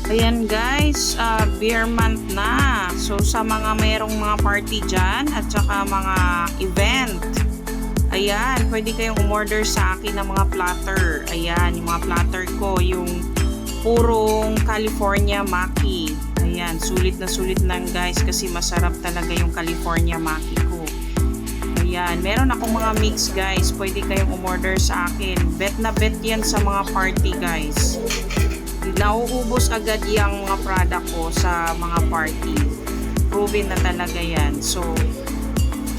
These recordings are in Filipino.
Ayan guys, beer month na. So sa mga mayroong mga party dyan at saka mga event, ayan, pwede kayong umorder sa akin ng mga platter. Ayan, yung mga platter ko, yung purong California Maki. Ayan, sulit na guys kasi masarap talaga yung California Maki ko. Ayan, meron akong mga mix guys, pwede kayong umorder sa akin. Bet na bet yan sa mga party guys. Nauubos agad yung mga product ko sa mga party. Proven na talaga yan. So,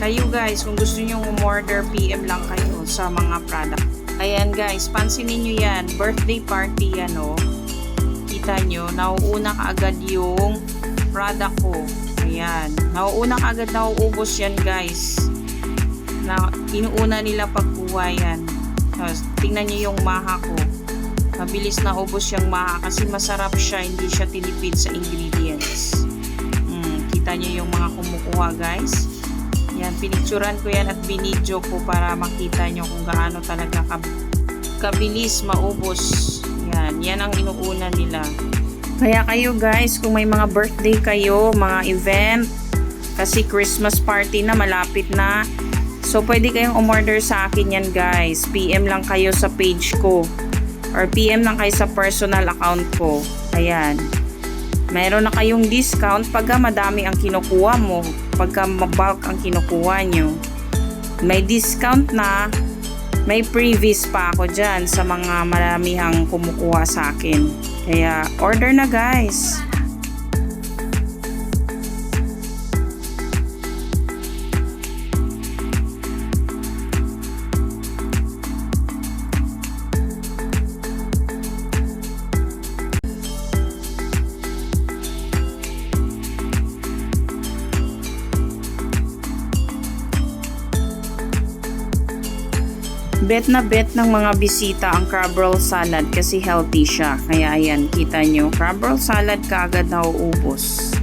kayo guys, kung gusto nyo umorder, PM lang kayo sa mga product. Ayan guys, pansinin nyo yan. Birthday party yan o. Kita nyo, nauuna ka agad yung product ko. Ayan. Nauuna ka agad, nauubos yan guys. Inuuna nila pagkuha yan. Tingnan nyo yung maha ko. Mabilis na ubos yung maha kasi masarap siya, hindi siya tinipid sa ingredients. Kita nyo yung mga kumukuha guys. Yan, pinicturan ko yan at binidyo ko para makita nyo kung gaano talaga kabilis maubos. Yan ang inuuna nila. Kaya kayo guys, kung may mga birthday kayo, mga event, kasi Christmas party na, malapit na. So pwede kayong umorder sa akin yan guys. PM lang kayo sa page ko. Or PM lang kayo sa personal account ko. Ayan. Mayroon na kayong discount pagka madami ang kinukuha mo. Pagka bulk ang kinukuha nyo. May discount na. May previous pa ako dyan sa mga maramihang kumukuha sa akin. Kaya order na guys. Bet na bet ng mga bisita ang crab roll salad kasi healthy siya. Kaya ayan, kita nyo, crab roll salad kaagad nauubos.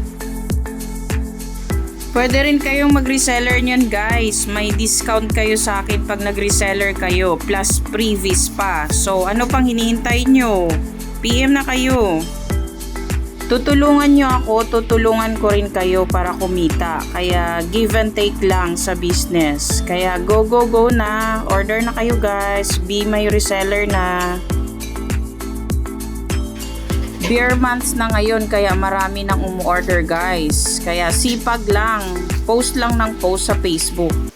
Pwede rin kayong mag-reseller nyan guys. May discount kayo sa akin pag nag-reseller kayo. Plus previous pa. So ano pang hinihintay nyo? PM na kayo. Tutulungan nyo ako, tutulungan ko rin kayo para kumita. Kaya give and take lang sa business. Kaya go na. Order na kayo guys. Be my reseller na. Beer months na ngayon kaya marami nang umu-order guys. Kaya sipag lang. Post lang ng post sa Facebook.